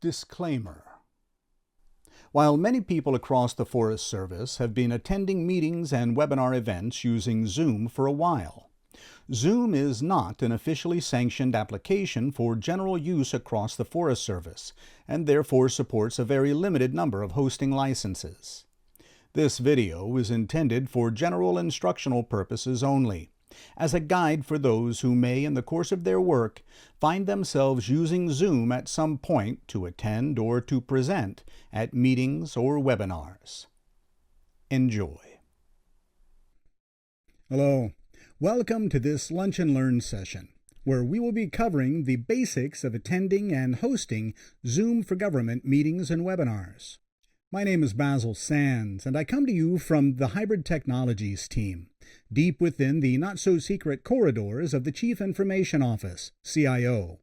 Disclaimer. While many people across the Forest Service have been attending meetings and webinar events using Zoom for a while, Zoom is not an officially sanctioned application for general use across the Forest Service, and therefore supports a very limited number of hosting licenses. This video is intended for general instructional purposes only, as a guide for those who may, in the course of their work, find themselves using Zoom at some point to attend or to present at meetings or webinars. Enjoy. Hello. Welcome to this Lunch and Learn session, where we will be covering the basics of attending and hosting Zoom for Government meetings and webinars. My name is Basil Sands, and I come to you from the Hybrid Technologies team, deep within the not-so-secret corridors of the Chief Information Office, CIO,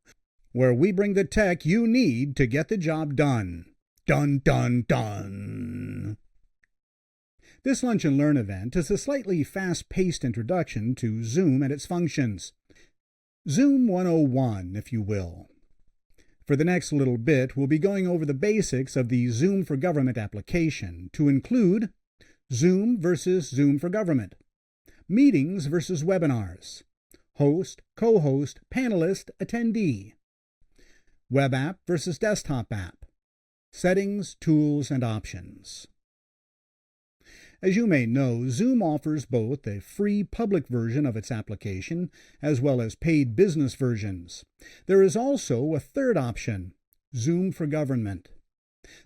where we bring the tech you need to get the job done. Dun, dun, dun! This Lunch and Learn event is a slightly fast-paced introduction to Zoom and its functions. Zoom101, if you will. For the next little bit, we'll be going over the basics of the Zoom for Government application, to include Zoom versus Zoom for Government, meetings versus webinars, host, co-host, panelist, attendee, web app versus desktop app, settings, tools, and options. As you may know, Zoom offers both a free public version of its application as well as paid business versions. There is also a third option, Zoom for Government.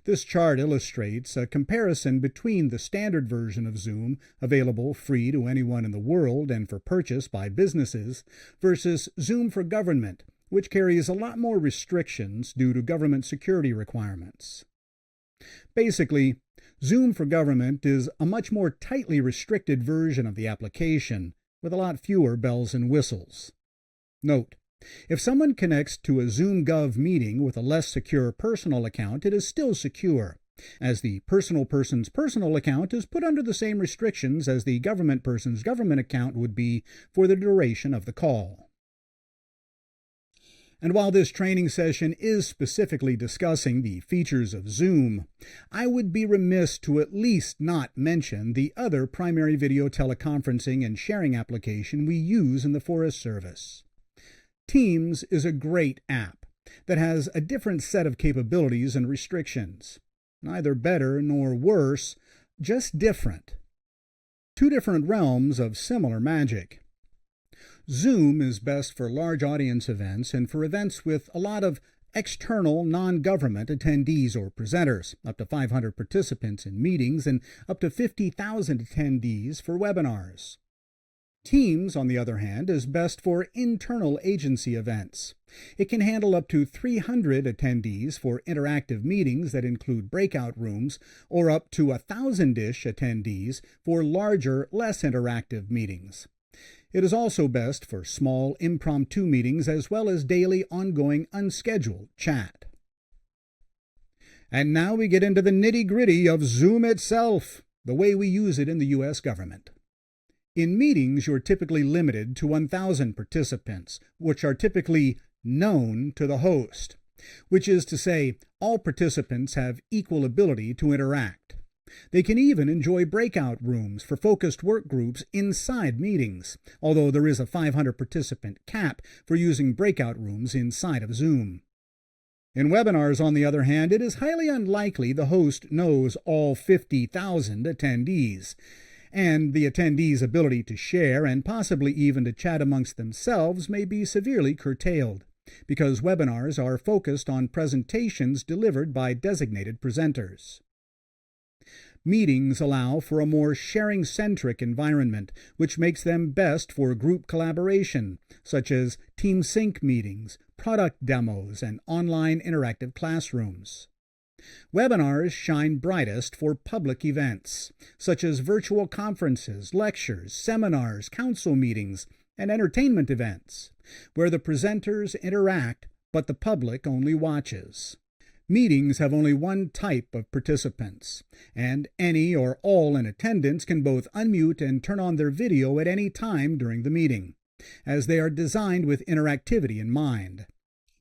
This chart illustrates a comparison between the standard version of Zoom, available free to anyone in the world and for purchase by businesses, versus Zoom for Government, which carries a lot more restrictions due to government security requirements. Basically, Zoom for Government is a much more tightly restricted version of the application, with a lot fewer bells and whistles. Note, if someone connects to a Zoom Gov meeting with a less secure personal account, it is still secure, as the personal person's personal account is put under the same restrictions as the government person's government account would be for the duration of the call. And while this training session is specifically discussing the features of Zoom, I would be remiss to at least not mention the other primary video teleconferencing and sharing application we use in the Forest Service. Teams is a great app that has a different set of capabilities and restrictions. Neither better nor worse, just different. Two different realms of similar magic. Zoom is best for large audience events and for events with a lot of external non-government attendees or presenters, up to 500 participants in meetings and up to 50,000 attendees for webinars. Teams, on the other hand, is best for internal agency events. It can handle up to 300 attendees for interactive meetings that include breakout rooms, or up to 1,000-ish attendees for larger, less interactive meetings. It is also best for small, impromptu meetings as well as daily, ongoing, unscheduled chat. And now we get into the nitty-gritty of Zoom itself, the way we use it in the U.S. government. In meetings, you're typically limited to 1,000 participants, which are typically known to the host, which is to say, all participants have equal ability to interact. They can even enjoy breakout rooms for focused work groups inside meetings, although there is a 500 participant cap for using breakout rooms inside of Zoom. In webinars, on the other hand, it is highly unlikely the host knows all 50,000 attendees, and the attendees' ability to share and possibly even to chat amongst themselves may be severely curtailed, because webinars are focused on presentations delivered by designated presenters. Meetings allow for a more sharing-centric environment, which makes them best for group collaboration, such as team sync meetings, product demos, and online interactive classrooms. Webinars shine brightest for public events, such as virtual conferences, lectures, seminars, council meetings, and entertainment events, where the presenters interact but the public only watches. Meetings have only one type of participants, and any or all in attendance can both unmute and turn on their video at any time during the meeting, as they are designed with interactivity in mind.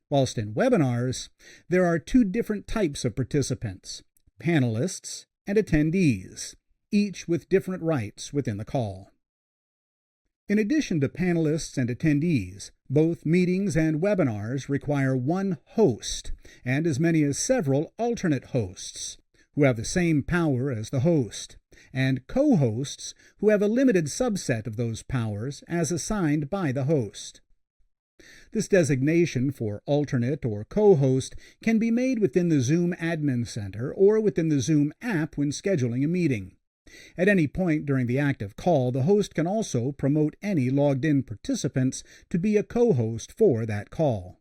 Whilst in webinars, there are two different types of participants, panelists and attendees, each with different rights within the call. In addition to panelists and attendees, both meetings and webinars require one host and as many as several alternate hosts who have the same power as the host, and co-hosts who have a limited subset of those powers as assigned by the host. This designation for alternate or co-host can be made within the Zoom Admin Center or within the Zoom app when scheduling a meeting. At any point during the active call, the host can also promote any logged-in participants to be a co-host for that call.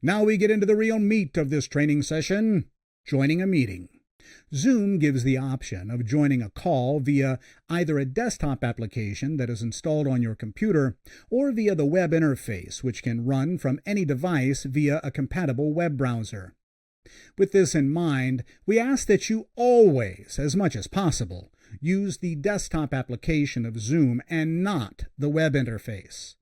Now we get into the real meat of this training session, joining a meeting. Zoom gives the option of joining a call via either a desktop application that is installed on your computer or via the web interface, which can run from any device via a compatible web browser. With this in mind, we ask that you always, as much as possible, use the desktop application of Zoom and not the web interface.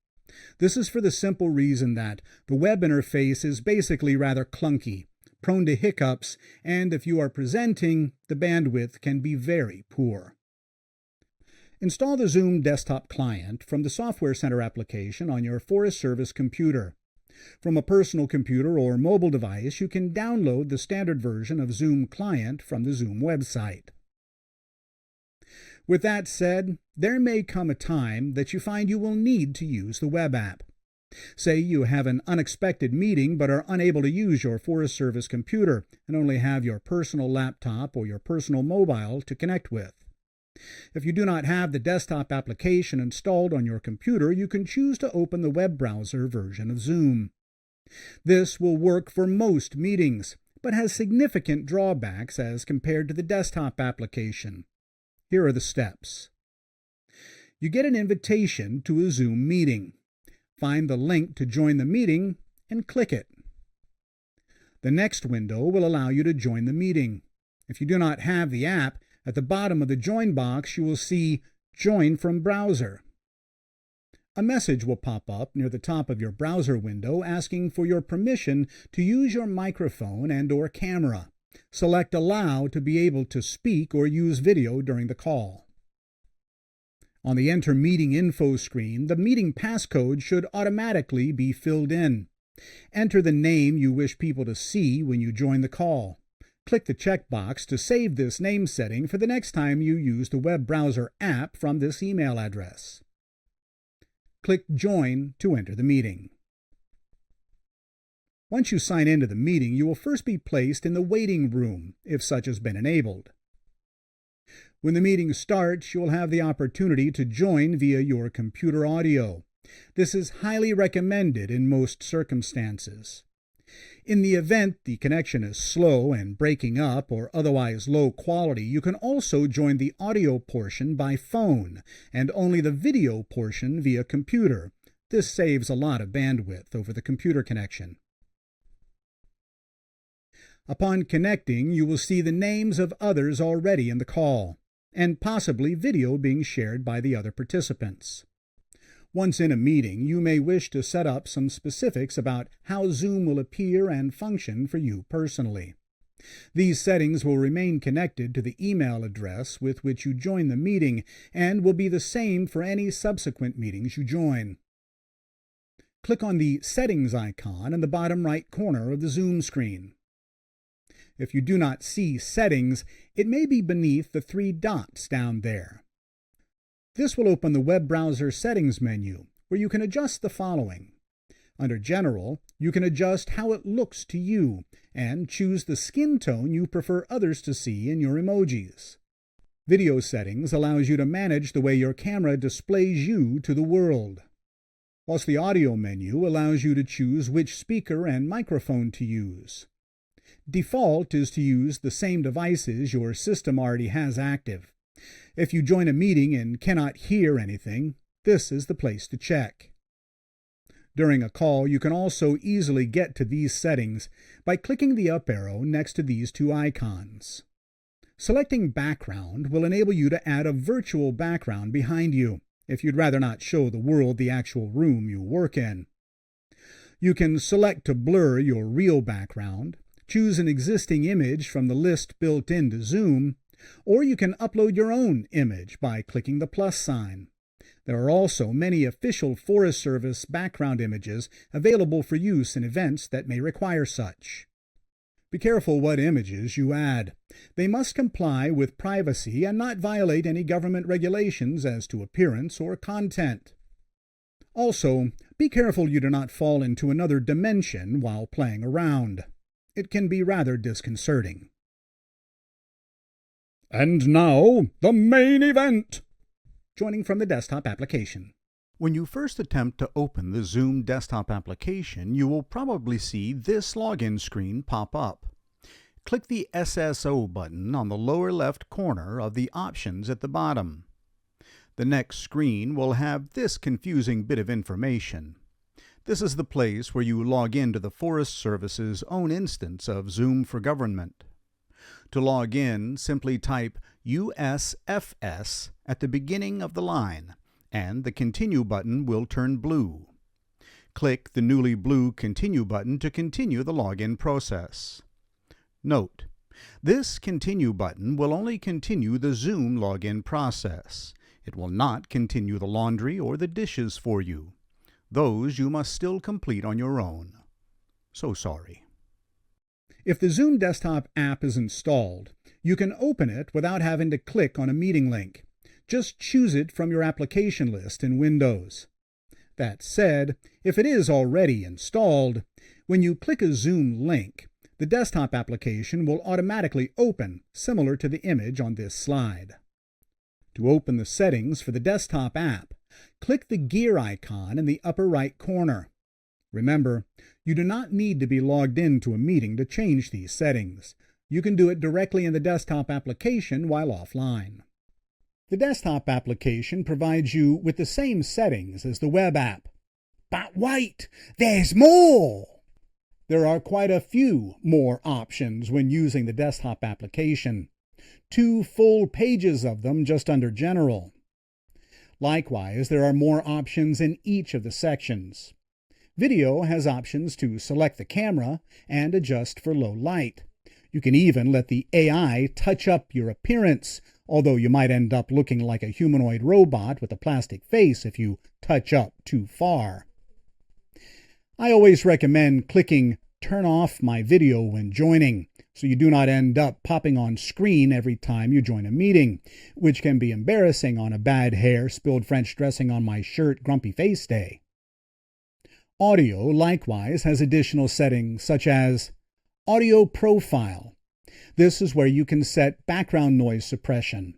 This is for the simple reason that the web interface is basically rather clunky, prone to hiccups, and if you are presenting, the bandwidth can be very poor. Install the Zoom desktop client from the Software Center application on your Forest Service computer. From a personal computer or mobile device, you can download the standard version of Zoom Client from the Zoom website. With that said, there may come a time that you find you will need to use the web app. Say you have an unexpected meeting but are unable to use your Forest Service computer and only have your personal laptop or your personal mobile to connect with. If you do not have the desktop application installed on your computer, you can choose to open the web browser version of Zoom. This will work for most meetings, but has significant drawbacks as compared to the desktop application. Here are the steps. You get an invitation to a Zoom meeting. Find the link to join the meeting and click it. The next window will allow you to join the meeting. If you do not have the app, at the bottom of the Join box you will see Join from Browser. A message will pop up near the top of your browser window asking for your permission to use your microphone and/or camera. Select Allow to be able to speak or use video during the call. On the Enter Meeting Info screen, the meeting passcode should automatically be filled in. Enter the name you wish people to see when you join the call. Click the checkbox to save this name setting for the next time you use the web browser app from this email address. Click Join to enter the meeting. Once you sign into the meeting, you will first be placed in the waiting room, if such has been enabled. When the meeting starts, you will have the opportunity to join via your computer audio. This is highly recommended in most circumstances. In the event the connection is slow and breaking up or otherwise low quality, you can also join the audio portion by phone and only the video portion via computer. This saves a lot of bandwidth over the computer connection. Upon connecting, you will see the names of others already in the call, and possibly video being shared by the other participants. Once in a meeting, you may wish to set up some specifics about how Zoom will appear and function for you personally. These settings will remain connected to the email address with which you join the meeting and will be the same for any subsequent meetings you join. Click on the Settings icon in the bottom right corner of the Zoom screen. If you do not see Settings, it may be beneath the three dots down there. This will open the web browser settings menu, where you can adjust the following. Under General, you can adjust how it looks to you and choose the skin tone you prefer others to see in your emojis. Video settings allows you to manage the way your camera displays you to the world, whilst the audio menu allows you to choose which speaker and microphone to use. Default is to use the same devices your system already has active. If you join a meeting and cannot hear anything, this is the place to check. During a call, you can also easily get to these settings by clicking the up arrow next to these two icons. Selecting Background will enable you to add a virtual background behind you, if you'd rather not show the world the actual room you work in. You can select to blur your real background, choose an existing image from the list built into Zoom, or you can upload your own image by clicking the plus sign. There are also many official Forest Service background images available for use in events that may require such. Be careful what images you add. They must comply with privacy and not violate any government regulations as to appearance or content. Also, be careful you do not fall into another dimension while playing around. It can be rather disconcerting. And now, the main event! Joining from the desktop application. When you first attempt to open the Zoom desktop application, you will probably see this login screen pop up. Click the SSO button on the lower left corner of the options at the bottom. The next screen will have this confusing bit of information. This is the place where you log into the Forest Service's own instance of Zoom for Government. To log in, simply type USFS at the beginning of the line, and the Continue button will turn blue. Click the newly blue Continue button to continue the login process. Note: this Continue button will only continue the Zoom login process. It will not continue the laundry or the dishes for you. Those you must still complete on your own. So sorry. If the Zoom desktop app is installed, you can open it without having to click on a meeting link. Just choose it from your application list in Windows. That said, if it is already installed, when you click a Zoom link, the desktop application will automatically open, similar to the image on this slide. To open the settings for the desktop app, click the gear icon in the upper right corner. Remember, you do not need to be logged into a meeting to change these settings. You can do it directly in the desktop application while offline. The desktop application provides you with the same settings as the web app. But wait, there's more! There are quite a few more options when using the desktop application. 2 full pages of them just under General. Likewise, there are more options in each of the sections. Video has options to select the camera and adjust for low light. You can even let the AI touch up your appearance, although you might end up looking like a humanoid robot with a plastic face if you touch up too far. I always recommend clicking Turn off my video when joining, so you do not end up popping on screen every time you join a meeting, which can be embarrassing on a bad hair, spilled French dressing on my shirt, grumpy face day. Audio, likewise, has additional settings such as Audio Profile. This is where you can set background noise suppression.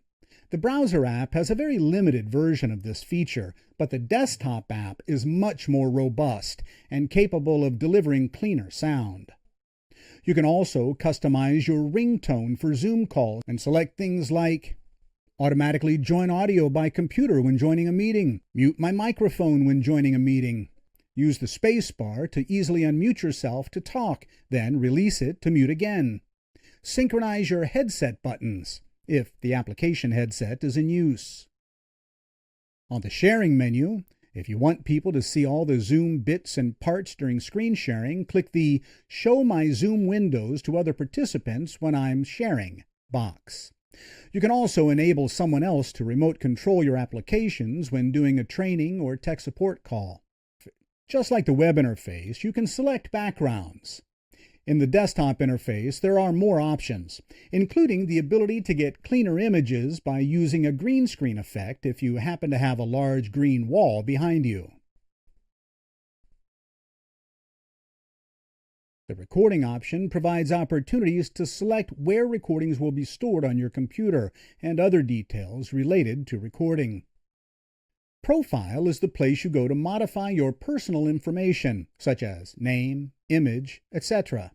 The browser app has a very limited version of this feature, but the desktop app is much more robust and capable of delivering cleaner sound. You can also customize your ringtone for Zoom calls and select things like automatically join audio by computer when joining a meeting, mute my microphone when joining a meeting, use the space bar to easily unmute yourself to talk, then release it to mute again, synchronize your headset buttons if the application headset is in use. On the sharing menu, if you want people to see all the Zoom bits and parts during screen sharing, click the Show My Zoom Windows to Other Participants When I'm Sharing box. You can also enable someone else to remote control your applications when doing a training or tech support call. Just like the web interface, you can select backgrounds. In the desktop interface, there are more options, including the ability to get cleaner images by using a green screen effect if you happen to have a large green wall behind you. The recording option provides opportunities to select where recordings will be stored on your computer and other details related to recording. Profile is the place you go to modify your personal information, such as name, image, etc.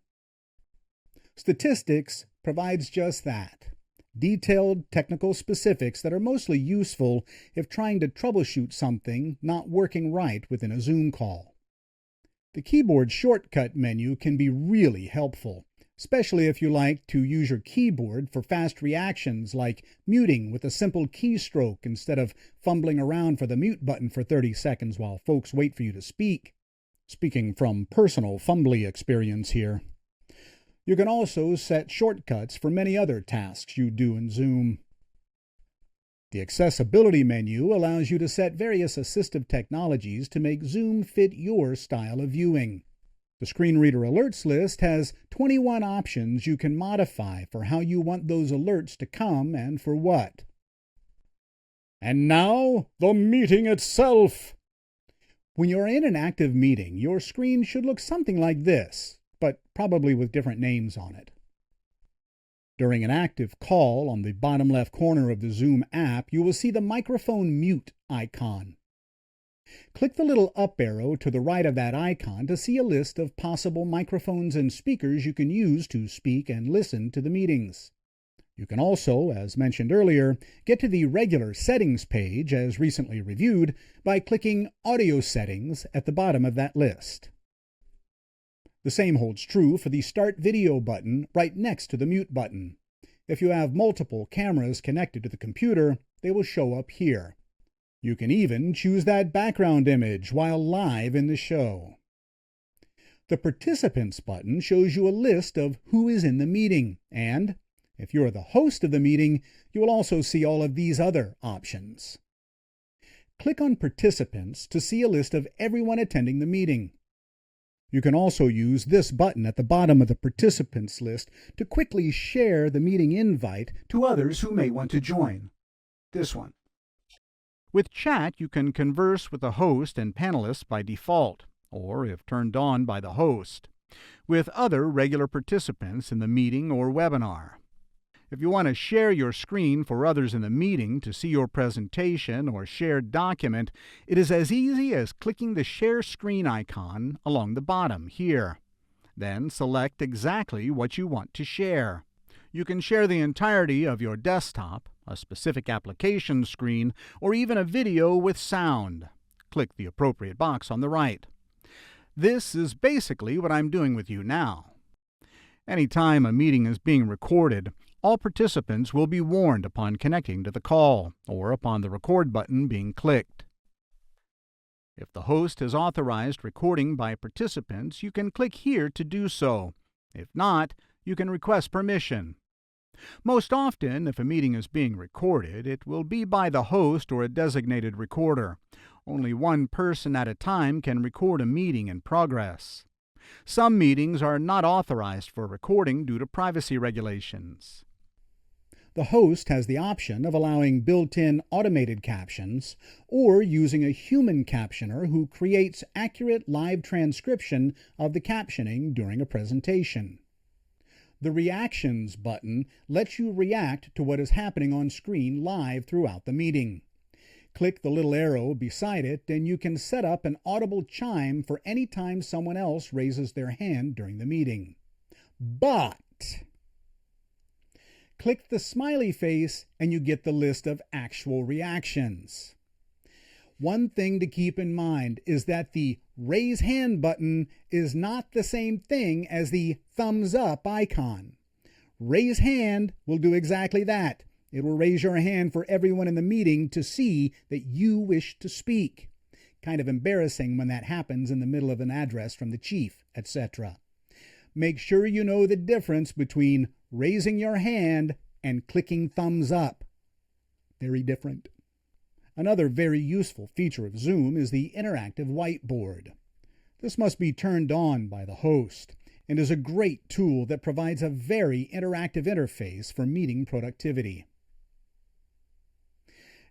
Statistics provides just that. Detailed technical specifics that are mostly useful if trying to troubleshoot something not working right within a Zoom call. The keyboard shortcut menu can be really helpful, especially if you like to use your keyboard for fast reactions like muting with a simple keystroke instead of fumbling around for the mute button for 30 seconds while folks wait for you to speak. speaking from personal fumbly experience here. You can also set shortcuts for many other tasks you do in Zoom. The Accessibility menu allows you to set various assistive technologies to make Zoom fit your style of viewing. The Screen Reader Alerts list has 21 options you can modify for how you want those alerts to come and for what. And now, the meeting itself! When you're in an active meeting, your screen should look something like this, but probably with different names on it. During an active call, on the bottom left corner of the Zoom app, you will see the microphone mute icon. Click the little up arrow to the right of that icon to see a list of possible microphones and speakers you can use to speak and listen to the meetings. You can also, as mentioned earlier, get to the regular settings page, as recently reviewed, by clicking Audio Settings at the bottom of that list. The same holds true for the Start Video button right next to the Mute button. If you have multiple cameras connected to the computer, they will show up here. You can even choose that background image while live in the show. The Participants button shows you a list of who is in the meeting, and if you're the host of the meeting, you will also see all of these other options. Click on Participants to see a list of everyone attending the meeting. You can also use this button at the bottom of the Participants list to quickly share the meeting invite to others who may want to join. This one. With chat, you can converse with the host and panelists by default, or if turned on by the host, with other regular participants in the meeting or webinar. If you want to share your screen for others in the meeting to see your presentation or shared document, it is as easy as clicking the Share Screen icon along the bottom here. Then select exactly what you want to share. You can share the entirety of your desktop, a specific application screen, or even a video with sound. Click the appropriate box on the right. This is basically what I'm doing with you now. Anytime a meeting is being recorded, all participants will be warned upon connecting to the call or upon the record button being clicked. If the host has authorized recording by participants, you can click here to do so. If not, you can request permission. Most often, if a meeting is being recorded, it will be by the host or a designated recorder. Only one person at a time can record a meeting in progress. Some meetings are not authorized for recording due to privacy regulations. The host has the option of allowing built-in automated captions or using a human captioner who creates accurate live transcription of the captioning during a presentation. The Reactions button lets you react to what is happening on screen live throughout the meeting. Click the little arrow beside it and you can set up an audible chime for any time someone else raises their hand during the meeting. But click the smiley face and you get the list of actual reactions. One thing to keep in mind is that the Raise Hand button is not the same thing as the thumbs up icon. Raise Hand will do exactly that. It will raise your hand for everyone in the meeting to see that you wish to speak. Kind of embarrassing when that happens in the middle of an address from the chief, etc. Make sure you know the difference between raising your hand and clicking thumbs up. Very different. Another very useful feature of Zoom is the interactive whiteboard. This must be turned on by the host and is a great tool that provides a very interactive interface for meeting productivity.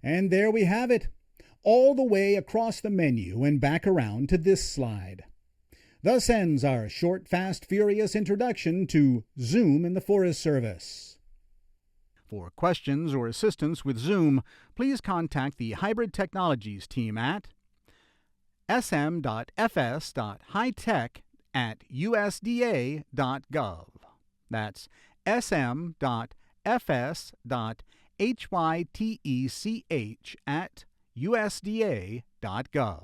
And there we have it, all the way across the menu and back around to this slide. Thus ends our short, fast, furious introduction to Zoom in the Forest Service. For questions or assistance with Zoom, please contact the Hybrid Technologies team at sm.fs.hightech@usda.gov. That's sm.fs.hightech@usda.gov.